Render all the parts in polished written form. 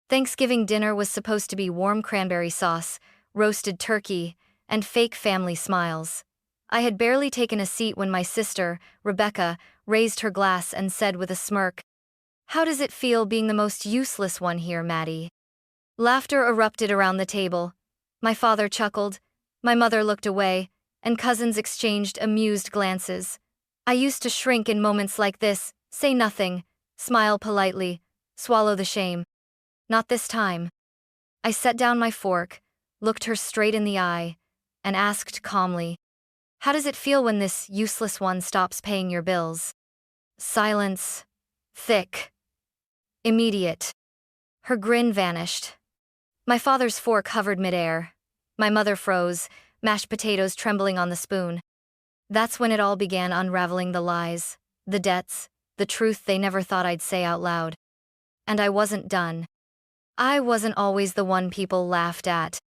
Thanksgiving dinner was supposed to be warm cranberry sauce, roasted turkey, and fake family smiles. I had barely taken a seat when my sister, Rebecca, raised her glass and said with a smirk, "How does it feel being the most useless one here, Maddie?" Laughter erupted around the table. My father chuckled, my mother looked away, and cousins exchanged amused glances. I used to shrink in moments like this, say nothing, smile politely, swallow the shame. Not this time. I set down my fork, looked her straight in the eye, and asked calmly, "How does it feel when this useless one stops paying your bills?" Silence. Thick. Immediate. Her grin vanished. My father's fork hovered midair. My mother froze, mashed potatoes trembling on the spoon. That's when it all began unraveling, the lies, the debts, the truth they never thought I'd say out loud. And I wasn't done. I wasn't always the one people laughed at.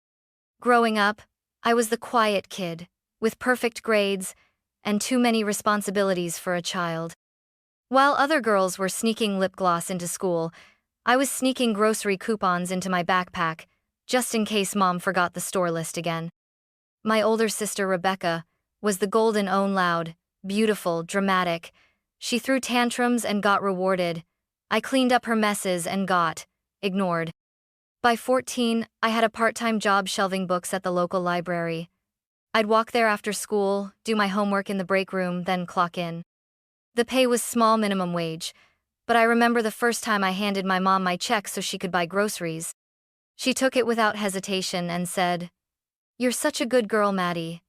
Growing up, I was the quiet kid, with perfect grades and too many responsibilities for a child. While other girls were sneaking lip gloss into school, I was sneaking grocery coupons into my backpack, just in case Mom forgot the store list again. My older sister Rebecca was the golden own, loud, beautiful, dramatic. She threw tantrums and got rewarded. I cleaned up her messes and got ignored. By 14, I had a part-time job shelving books at the local library. I'd walk there after school, do my homework in the break room, then clock in. The pay was small minimum wage, but I remember the first time I handed my mom my check so she could buy groceries. She took it without hesitation and said, "You're such a good girl, Maddie."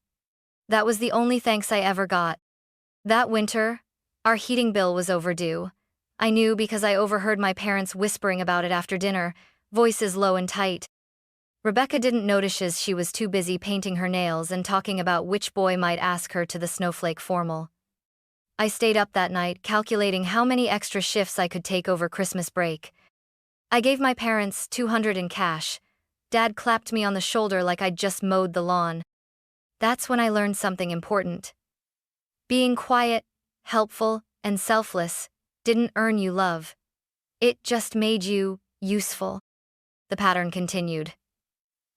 That was the only thanks I ever got. That winter, our heating bill was overdue. I knew because I overheard my parents whispering about it after dinner, voices low and tight. Rebecca didn't notice as she was too busy painting her nails and talking about which boy might ask her to the snowflake formal. I stayed up that night calculating how many extra shifts I could take over Christmas break. I gave my parents $200 in cash. Dad clapped me on the shoulder like I'd just mowed the lawn. That's when I learned something important. Being quiet, helpful, and selfless didn't earn you love. It just made you useful. The pattern continued.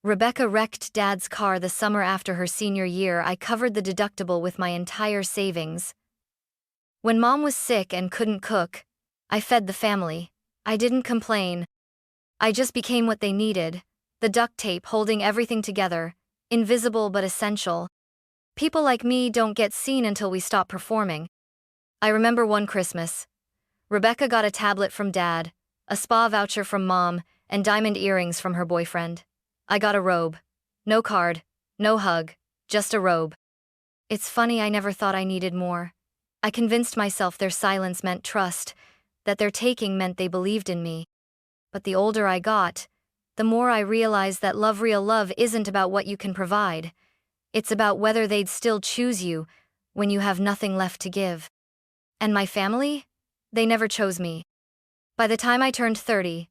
Rebecca wrecked Dad's car the summer after her senior year. I covered the deductible with my entire savings. When Mom was sick and couldn't cook, I fed the family. I didn't complain. I just became what they needed, the duct tape holding everything together, invisible but essential. People like me don't get seen until we stop performing. I remember one Christmas. Rebecca got a tablet from Dad, a spa voucher from Mom, and diamond earrings from her boyfriend. I got a robe. No card, no hug, just a robe. It's funny, I never thought I needed more. I convinced myself their silence meant trust, that their taking meant they believed in me. But the older I got, the more I realized that real love isn't about what you can provide. It's about whether they'd still choose you when you have nothing left to give. And my family? They never chose me. By the time I turned 30,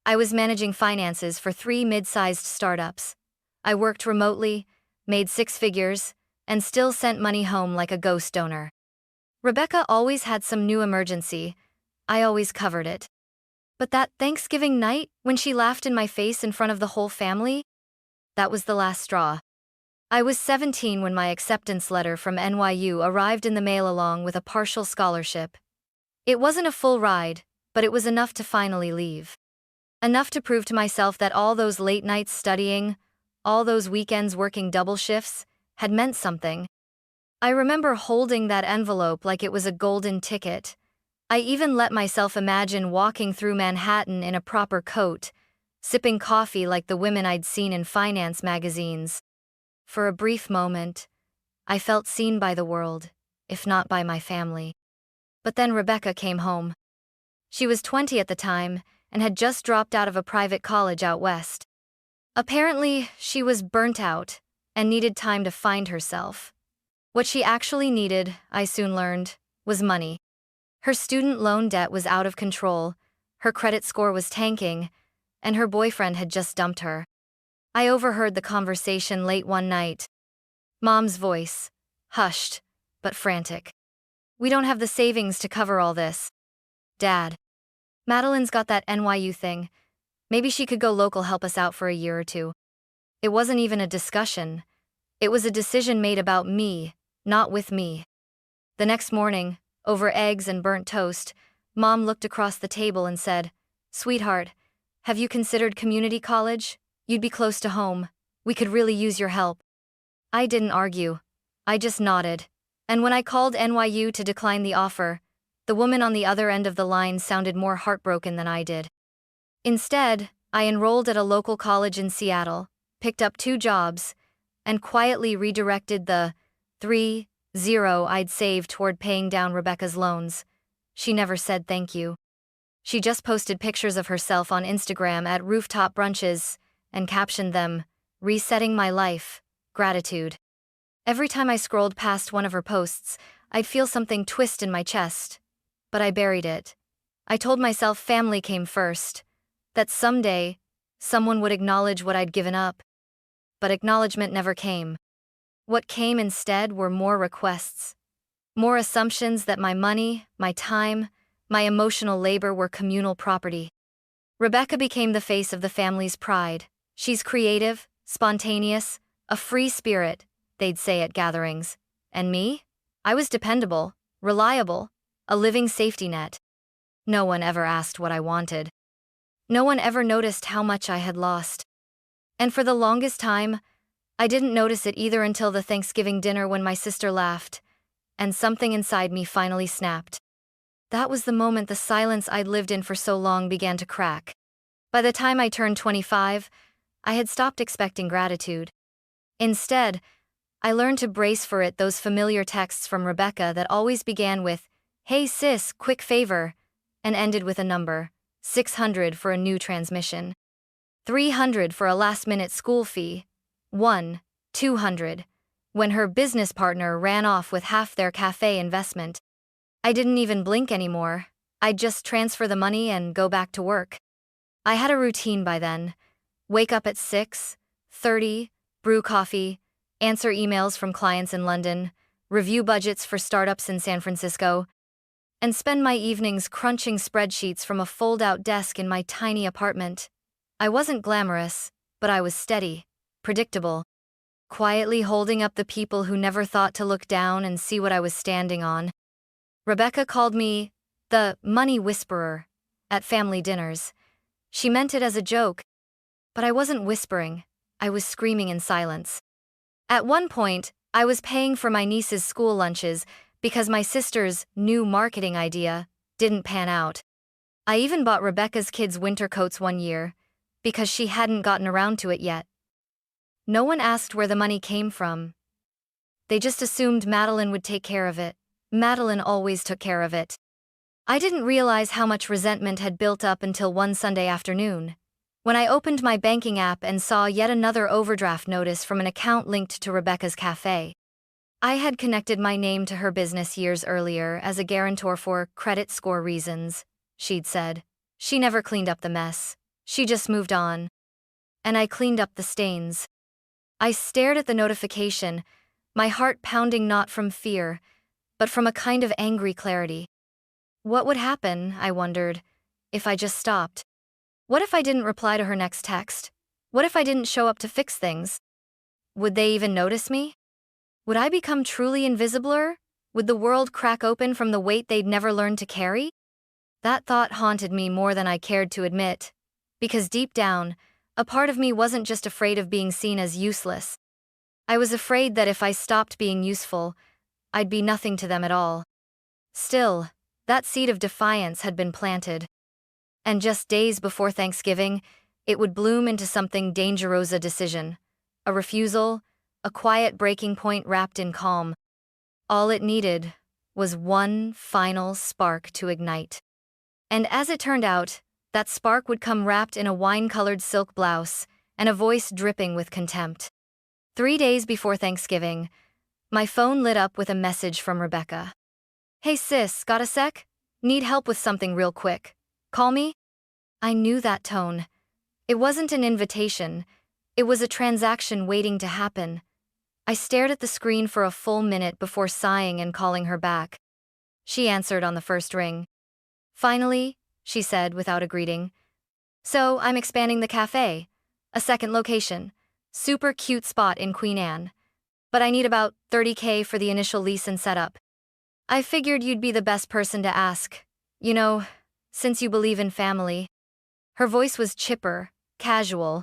I was managing finances for 3 mid-sized startups. I worked remotely, made 6 figures, and still sent money home like a ghost donor. Rebecca always had some new emergency. I always covered it. But that Thanksgiving night, when she laughed in my face in front of the whole family, that was the last straw. I was 17 when my acceptance letter from NYU arrived in the mail along with a partial scholarship. It wasn't a full ride, but it was enough to finally leave. Enough to prove to myself that all those late nights studying, all those weekends working double shifts, had meant something. I remember holding that envelope like it was a golden ticket. I even let myself imagine walking through Manhattan in a proper coat, sipping coffee like the women I'd seen in finance magazines. For a brief moment, I felt seen by the world, if not by my family. But then Rebecca came home. She was 20 at the time and had just dropped out of a private college out west. Apparently, she was burnt out and needed time to find herself. What she actually needed, I soon learned, was money. Her student loan debt was out of control, her credit score was tanking, and her boyfriend had just dumped her. I overheard the conversation late one night. Mom's voice, hushed, but frantic. "We don't have the savings to cover all this. Dad. Madeline's got that NYU thing. Maybe she could go local, help us out for a year or two. It wasn't even a discussion. It was a decision made about me, not with me. The next morning, over eggs and burnt toast, Mom looked across the table and said, "Sweetheart, have you considered community college? You'd be close to home. We could really use your help." I didn't argue. I just nodded. And when I called NYU to decline the offer, the woman on the other end of the line sounded more heartbroken than I did. Instead, I enrolled at a local college in Seattle, picked up 2 jobs, and quietly redirected the 3-0 I'd saved toward paying down Rebecca's loans. She never said thank you. She just posted pictures of herself on Instagram at rooftop brunches and captioned them, "Resetting my life, gratitude." Every time I scrolled past one of her posts, I'd feel something twist in my chest. But I buried it. I told myself family came first, that someday, someone would acknowledge what I'd given up. But acknowledgement never came. What came instead were more requests. More assumptions that my money, my time, my emotional labor were communal property. Rebecca became the face of the family's pride. "She's creative, spontaneous, a free spirit," they'd say at gatherings. And me? I was dependable, reliable, a living safety net. No one ever asked what I wanted. No one ever noticed how much I had lost. And for the longest time, I didn't notice it either until the Thanksgiving dinner when my sister laughed, and something inside me finally snapped. That was the moment the silence I'd lived in for so long began to crack. By the time I turned 25, I had stopped expecting gratitude. Instead, I learned to brace for it, those familiar texts from Rebecca that always began with, "Hey sis, quick favor," and ended with a number, 600 for a new transmission, 300 for a last-minute school fee, 200, when her business partner ran off with half their café investment. I didn't even blink anymore. I'd just transfer the money and go back to work. I had a routine by then. Wake up at 6:30, brew coffee, answer emails from clients in London, review budgets for startups in San Francisco, and spend my evenings crunching spreadsheets from a fold-out desk in my tiny apartment. I wasn't glamorous, but I was steady, predictable, quietly holding up the people who never thought to look down and see what I was standing on. Rebecca called me the money whisperer at family dinners. She meant it as a joke, but I wasn't whispering, I was screaming in silence. At one point, I was paying for my niece's school lunches because my sister's new marketing idea didn't pan out. I even bought Rebecca's kids winter coats one year because she hadn't gotten around to it yet. No one asked where the money came from. They just assumed Madeline would take care of it. Madeline always took care of it. I didn't realize how much resentment had built up until one Sunday afternoon, when I opened my banking app and saw yet another overdraft notice from an account linked to Rebecca's café. I had connected my name to her business years earlier as a guarantor for credit score reasons, she'd said. She never cleaned up the mess. She just moved on. And I cleaned up the stains. I stared at the notification, my heart pounding not from fear, but from a kind of angry clarity. What would happen, I wondered, if I just stopped? What if I didn't reply to her next text? What if I didn't show up to fix things? Would they even notice me? Would I become truly invisible? Would the world crack open from the weight they'd never learned to carry? That thought haunted me more than I cared to admit, because deep down, a part of me wasn't just afraid of being seen as useless. I was afraid that if I stopped being useful, I'd be nothing to them at all. Still, that seed of defiance had been planted. And just days before Thanksgiving, it would bloom into something dangerous, a decision, a refusal, a quiet breaking point wrapped in calm. All it needed was one final spark to ignite. And as it turned out, that spark would come wrapped in a wine-colored silk blouse and a voice dripping with contempt. 3 days before Thanksgiving, my phone lit up with a message from Rebecca. "Hey sis, got a sec? Need help with something real quick. Call me?" I knew that tone. It wasn't an invitation. It was a transaction waiting to happen. I stared at the screen for a full minute before sighing and calling her back. She answered on the first ring. "Finally," she said without a greeting. So I'm expanding the cafe. A second location. Super cute spot in Queen Anne. But I need about $30K for the initial lease and setup. I figured you'd be the best person to ask. You know, since you believe in family. Her voice was chipper, casual,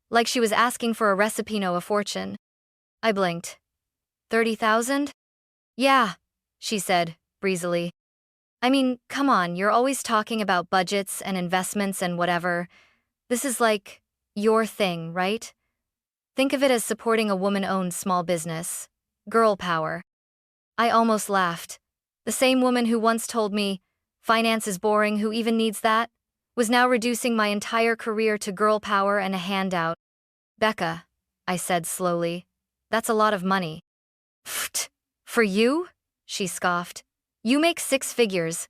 like she was asking for a recipino of fortune. I blinked. 30,000? Yeah, she said, breezily. I mean, come on, you're always talking about budgets and investments and whatever. This is like your thing, right? Think of it as supporting a woman-owned small business. Girl power. I almost laughed. The same woman who once told me, finance is boring, who even needs that, was now reducing my entire career to girl power and a handout. Becca, I said slowly, that's a lot of money. Pfft, for you? She scoffed. You make 6 figures.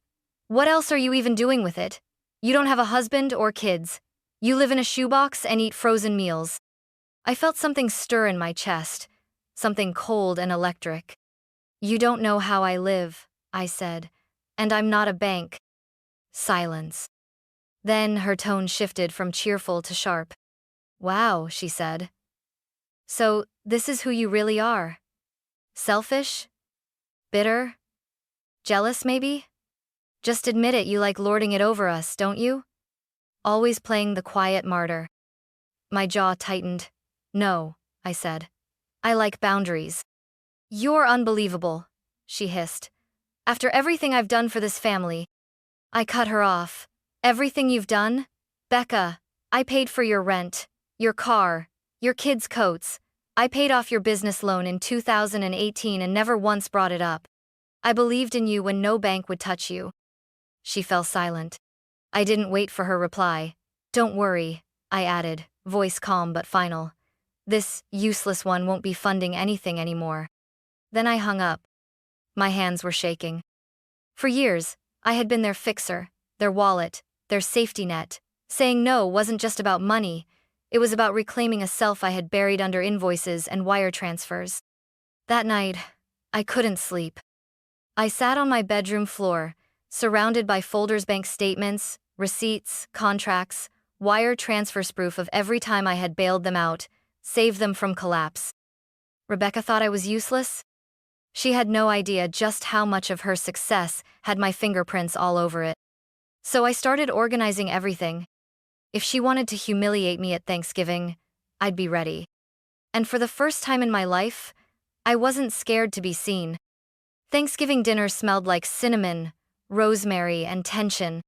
What else are you even doing with it? You don't have a husband or kids. You live in a shoebox and eat frozen meals. I felt something stir in my chest, something cold and electric. You don't know how I live, I said, and I'm not a bank. Silence. Then her tone shifted from cheerful to sharp. Wow, she said. So, this is who you really are? Selfish? Bitter? Jealous, maybe? Just admit it, you like lording it over us, don't you? Always playing the quiet martyr. My jaw tightened. No, I said. I like boundaries. You're unbelievable, she hissed. After everything I've done for this family. I cut her off. Everything you've done? Becca, I paid for your rent, your car, your kids' coats. I paid off your business loan in 2018 and never once brought it up. I believed in you when no bank would touch you. She fell silent. I didn't wait for her reply. Don't worry, I added, voice calm but final. This useless one won't be funding anything anymore. Then I hung up. My hands were shaking. For years, I had been their fixer, their wallet, their safety net. Saying no wasn't just about money, it was about reclaiming a self I had buried under invoices and wire transfers. That night, I couldn't sleep. I sat on my bedroom floor, surrounded by folders, bank statements, receipts, contracts, wire transfer proof of every time I had bailed them out, saved them from collapse. Rebecca thought I was useless? She had no idea just how much of her success had my fingerprints all over it. So I started organizing everything. If she wanted to humiliate me at Thanksgiving, I'd be ready. And for the first time in my life, I wasn't scared to be seen. Thanksgiving dinner smelled like cinnamon, rosemary, and tension.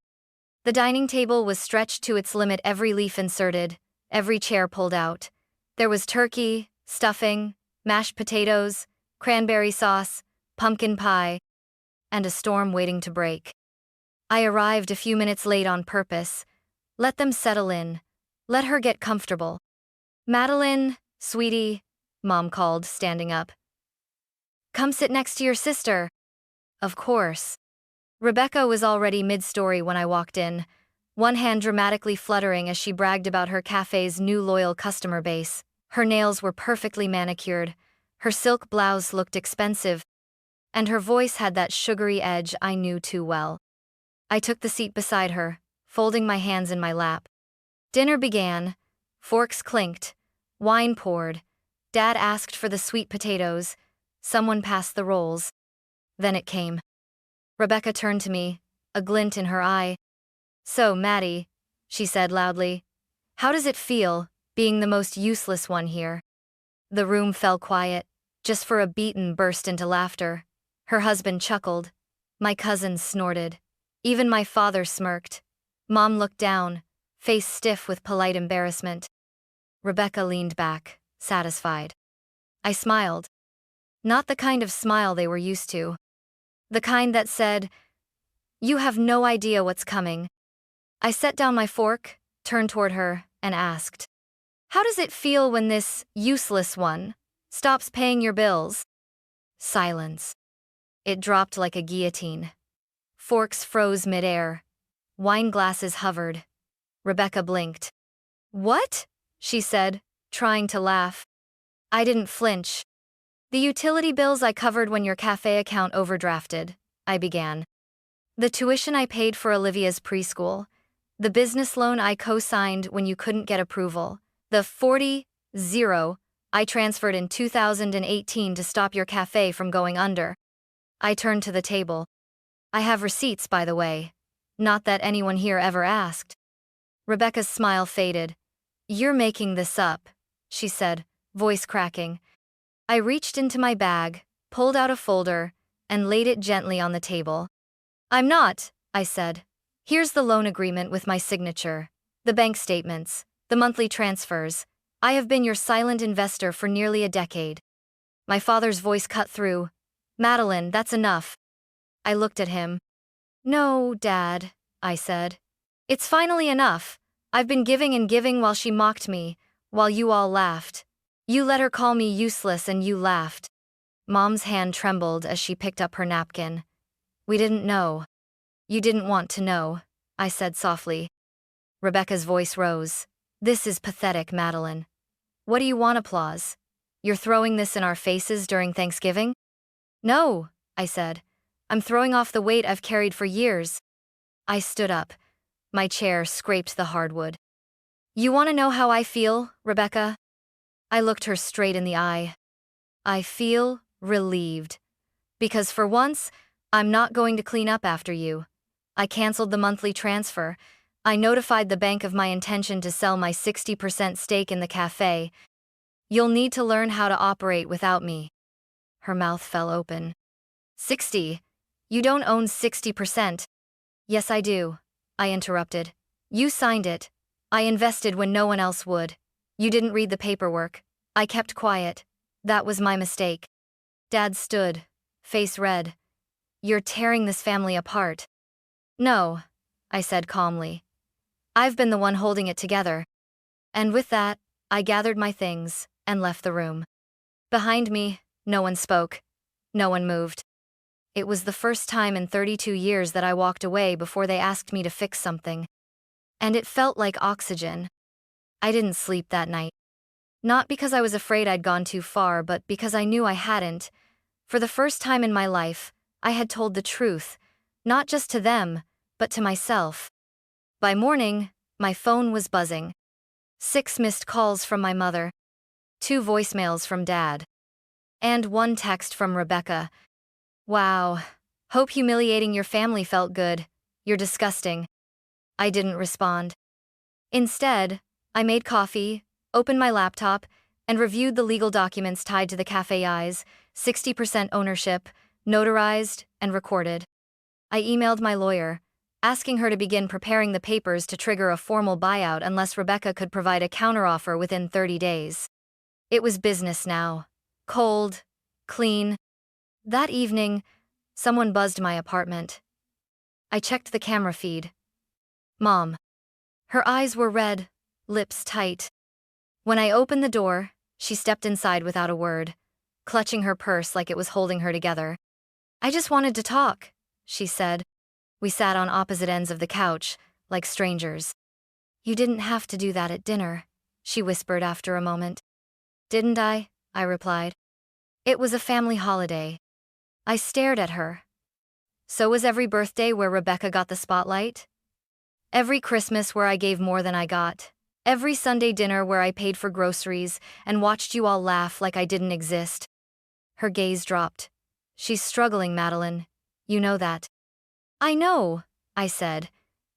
The dining table was stretched to its limit, every leaf inserted, every chair pulled out. There was turkey, stuffing, mashed potatoes, cranberry sauce, pumpkin pie, and a storm waiting to break. I arrived a few minutes late on purpose. Let them settle in. Let her get comfortable. Madeline, sweetie, Mom called, standing up. Come sit next to your sister. Of course. Rebecca was already mid-story when I walked in, one hand dramatically fluttering as she bragged about her cafe's new loyal customer base. Her nails were perfectly manicured, her silk blouse looked expensive, and her voice had that sugary edge I knew too well. I took the seat beside her, folding my hands in my lap. Dinner began, forks clinked, wine poured, Dad asked for the sweet potatoes, someone passed the rolls. Then it came. Rebecca turned to me, a glint in her eye. So, Maddie, she said loudly, how does it feel, being the most useless one here? The room fell quiet, just for a beaten burst into laughter. Her husband chuckled. My cousins snorted. Even my father smirked. Mom looked down, face stiff with polite embarrassment. Rebecca leaned back, satisfied. I smiled. Not the kind of smile they were used to. The kind that said, you have no idea what's coming. I set down my fork, turned toward her, and asked, how does it feel when this useless one stops paying your bills? Silence. It dropped like a guillotine. Forks froze midair. Wine glasses hovered. Rebecca blinked. What? She said, trying to laugh. I didn't flinch. The utility bills I covered when your cafe account overdrafted, I began. The tuition I paid for Olivia's preschool. The business loan I co-signed when you couldn't get approval. The 40,000 I transferred in 2018 to stop your cafe from going under. I turned to the table. I have receipts, by the way. Not that anyone here ever asked. Rebecca's smile faded. You're making this up, she said, voice cracking. I reached into my bag, pulled out a folder, and laid it gently on the table. I'm not, I said. Here's the loan agreement with my signature, the bank statements, the monthly transfers. I have been your silent investor for nearly a decade. My father's voice cut through. Madeline, that's enough. I looked at him. No, Dad, I said. It's finally enough. I've been giving and giving while she mocked me, while you all laughed. You let her call me useless and you laughed. Mom's hand trembled as she picked up her napkin. We didn't know. You didn't want to know, I said softly. Rebecca's voice rose. This is pathetic, Madeline. What do you want, applause? You're throwing this in our faces during Thanksgiving? No, I said. I'm throwing off the weight I've carried for years. I stood up. My chair scraped the hardwood. You want to know how I feel, Rebecca? I looked her straight in the eye. I feel relieved. Because for once, I'm not going to clean up after you. I canceled the monthly transfer. I notified the bank of my intention to sell my 60% stake in the cafe. You'll need to learn how to operate without me. Her mouth fell open. 60? You don't own 60%. Yes, I do, I interrupted. You signed it. I invested when no one else would. You didn't read the paperwork. I kept quiet. That was my mistake. Dad stood, face red. You're tearing this family apart. No, I said calmly. I've been the one holding it together. And with that, I gathered my things and left the room. Behind me, no one spoke. No one moved. It was the first time in 32 years that I walked away before they asked me to fix something. And it felt like oxygen. I didn't sleep that night. Not because I was afraid I'd gone too far, but because I knew I hadn't. For the first time in my life, I had told the truth, not just to them, but to myself. By morning, my phone was buzzing. 6 missed calls from my mother, 2 voicemails from Dad, and 1 text from Rebecca. Wow. Hope humiliating your family felt good. You're disgusting. I didn't respond. Instead, I made coffee, opened my laptop, and reviewed the legal documents tied to the café's 60% ownership, notarized and recorded. I emailed my lawyer, asking her to begin preparing the papers to trigger a formal buyout unless Rebecca could provide a counteroffer within 30 days. It was business now. Cold, clean. That evening, someone buzzed my apartment. I checked the camera feed. Mom. Her eyes were red, lips tight. When I opened the door, she stepped inside without a word, clutching her purse like it was holding her together. I just wanted to talk, she said. We sat on opposite ends of the couch, like strangers. You didn't have to do that at dinner, she whispered after a moment. Didn't I? I replied. It was a family holiday. I stared at her. So was every birthday where Rebecca got the spotlight? Every Christmas where I gave more than I got. Every Sunday dinner where I paid for groceries and watched you all laugh like I didn't exist. Her gaze dropped. She's struggling, Madeline. You know that. I know, I said.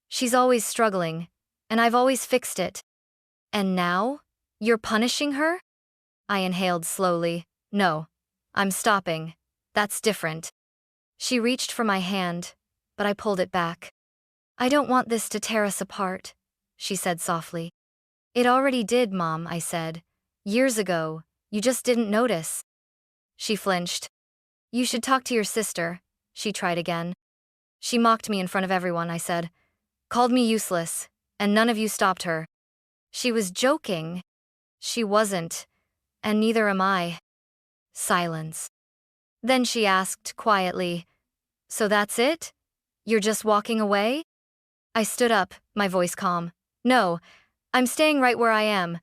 She's always struggling, and I've always fixed it. And now? You're punishing her? I inhaled slowly. No. I'm stopping. That's different. She reached for my hand, but I pulled it back. I don't want this to tear us apart, she said softly. It already did, Mom, I said. Years ago, you just didn't notice. She flinched. You should talk to your sister, she tried again. She mocked me in front of everyone, I said. Called me useless, and none of you stopped her. She was joking. She wasn't, and neither am I. Silence. Then she asked quietly, So that's it? You're just walking away? I stood up, my voice calm. No, I'm staying right where I am.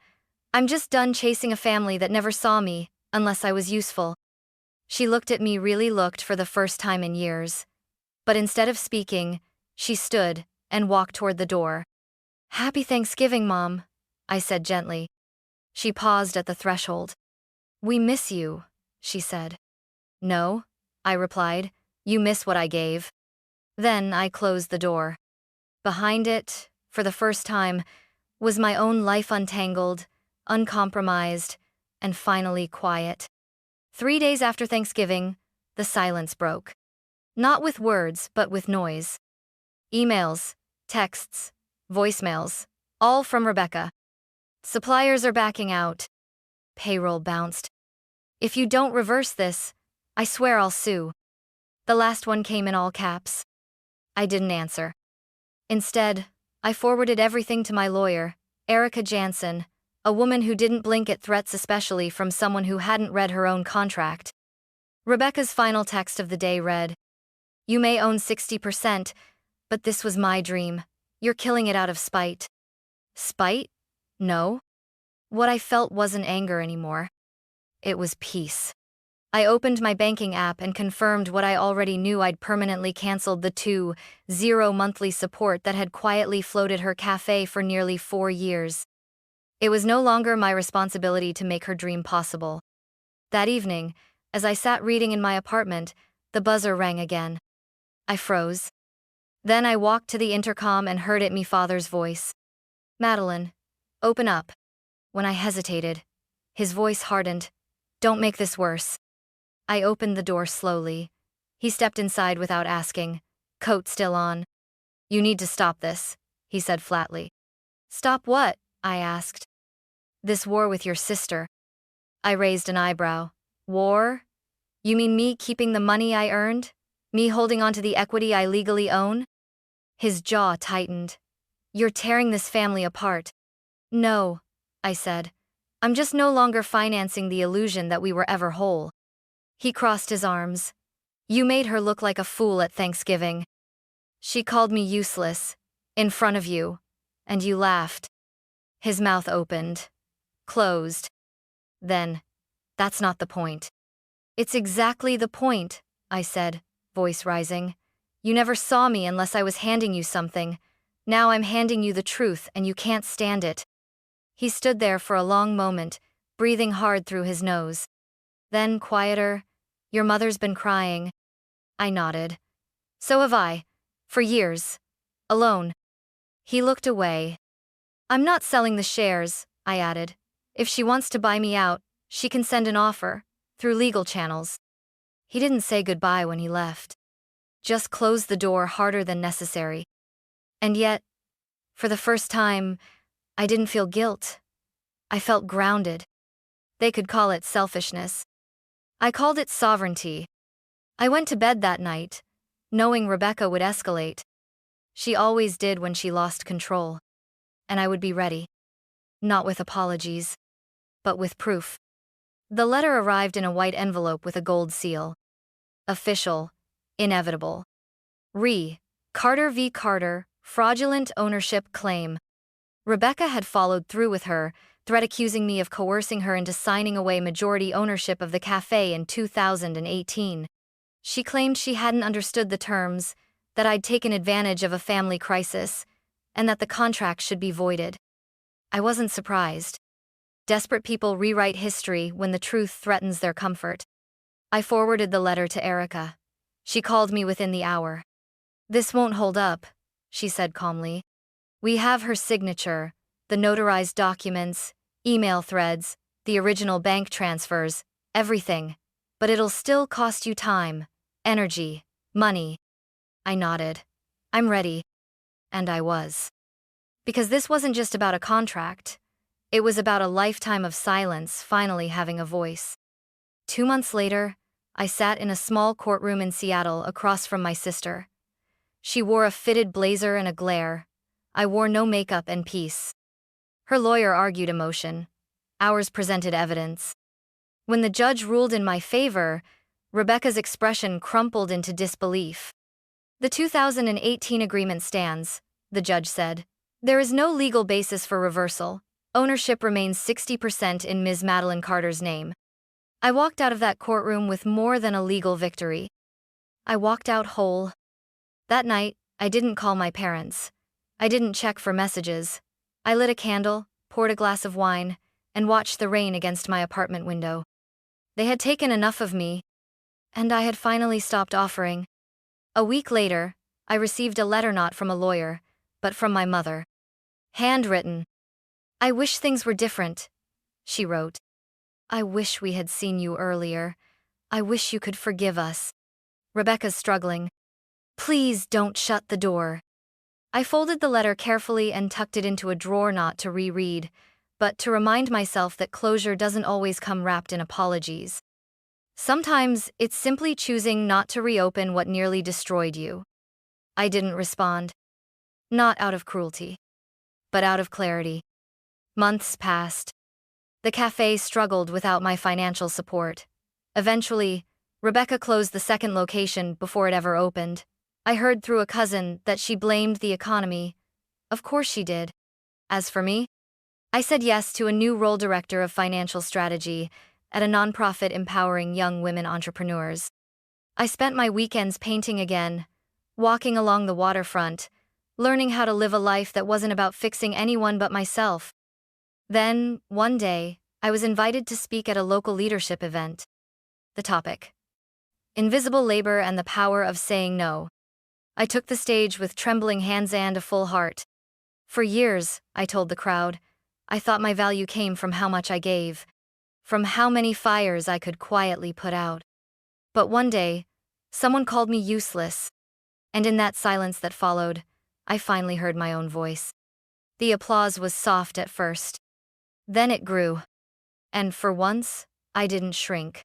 I'm just done chasing a family that never saw me, unless I was useful. She looked at me, really looked for the first time in years. But instead of speaking, she stood and walked toward the door. Happy Thanksgiving, Mom, I said gently. She paused at the threshold. We miss you, she said. No, I replied, you miss what I gave. Then I closed the door. Behind it, for the first time, was my own life untangled, uncompromised, and finally quiet. 3 days after Thanksgiving, the silence broke. Not with words, but with noise. Emails, texts, voicemails, all from Rebecca. Suppliers are backing out. Payroll bounced. If you don't reverse this, I swear I'll sue. The last one came in all caps. I didn't answer. Instead, I forwarded everything to my lawyer, Erica Jansen, a woman who didn't blink at threats, especially from someone who hadn't read her own contract. Rebecca's final text of the day read, You may own 60%, but this was my dream. You're killing it out of spite. Spite? No. What I felt wasn't anger anymore. It was peace. I opened my banking app and confirmed what I already knew. I'd permanently canceled the 2.0 monthly support that had quietly floated her café for nearly 4 years. It was no longer my responsibility to make her dream possible. That evening, as I sat reading in my apartment, the buzzer rang again. I froze. Then I walked to the intercom and heard it, me father's voice. Madeline, open up. When I hesitated, his voice hardened. Don't make this worse. I opened the door slowly. He stepped inside without asking, coat still on. You need to stop this, he said flatly. Stop what? I asked. This war with your sister. I raised an eyebrow. War? You mean me keeping the money I earned? Me holding on to the equity I legally own? His jaw tightened. You're tearing this family apart. No, I said. I'm just no longer financing the illusion that we were ever whole. He crossed his arms. You made her look like a fool at Thanksgiving. She called me useless, in front of you, and you laughed. His mouth opened, closed. Then, that's not the point. It's exactly the point, I said, voice rising. You never saw me unless I was handing you something. Now I'm handing you the truth and you can't stand it. He stood there for a long moment, breathing hard through his nose. Then, quieter, your mother's been crying. I nodded. So have I. For years. Alone. He looked away. I'm not selling the shares, I added. If she wants to buy me out, she can send an offer, through legal channels. He didn't say goodbye when he left. Just closed the door harder than necessary. And yet, for the first time, I didn't feel guilt. I felt grounded. They could call it selfishness. I called it sovereignty. I went to bed that night, knowing Rebecca would escalate. She always did when she lost control. And I would be ready. Not with apologies, but with proof. The letter arrived in a white envelope with a gold seal. Official. Inevitable. Carter v. Carter, fraudulent ownership claim. Rebecca had followed through with her threat, accusing me of coercing her into signing away majority ownership of the café in 2018. She claimed she hadn't understood the terms, that I'd taken advantage of a family crisis, and that the contract should be voided. I wasn't surprised. Desperate people rewrite history when the truth threatens their comfort. I forwarded the letter to Erica. She called me within the hour. This won't hold up, she said calmly. We have her signature, the notarized documents, email threads, the original bank transfers, everything. But it'll still cost you time, energy, money. I nodded. I'm ready. And I was. Because this wasn't just about a contract. It was about a lifetime of silence finally having a voice. 2 months later, I sat in a small courtroom in Seattle across from my sister. She wore a fitted blazer and a glare. I wore no makeup and peace. Her lawyer argued emotion. Ours presented evidence. When the judge ruled in my favor, Rebecca's expression crumpled into disbelief. The 2018 agreement stands, the judge said. There is no legal basis for reversal. Ownership remains 60% in Ms. Madeline Carter's name. I walked out of that courtroom with more than a legal victory. I walked out whole. That night, I didn't call my parents. I didn't check for messages. I lit a candle, poured a glass of wine, and watched the rain against my apartment window. They had taken enough of me, and I had finally stopped offering. A week later, I received a letter not from a lawyer, but from my mother. Handwritten. "I wish things were different," she wrote. "I wish we had seen you earlier. I wish you could forgive us." Rebecca's struggling. "Please don't shut the door." I folded the letter carefully and tucked it into a drawer, not to reread, but to remind myself that closure doesn't always come wrapped in apologies. Sometimes it's simply choosing not to reopen what nearly destroyed you. I didn't respond. Not out of cruelty, but out of clarity. Months passed. The cafe struggled without my financial support. Eventually, Rebecca closed the second location before it ever opened. I heard through a cousin that she blamed the economy. Of course she did. As for me, I said yes to a new role, director of financial strategy, at a nonprofit empowering young women entrepreneurs. I spent my weekends painting again, walking along the waterfront, learning how to live a life that wasn't about fixing anyone but myself. Then, one day, I was invited to speak at a local leadership event. The topic: invisible labor and the power of saying no. I took the stage with trembling hands and a full heart. For years, I told the crowd, I thought my value came from how much I gave, from how many fires I could quietly put out. But one day, someone called me useless, and in that silence that followed, I finally heard my own voice. The applause was soft at first. Then it grew. And for once, I didn't shrink.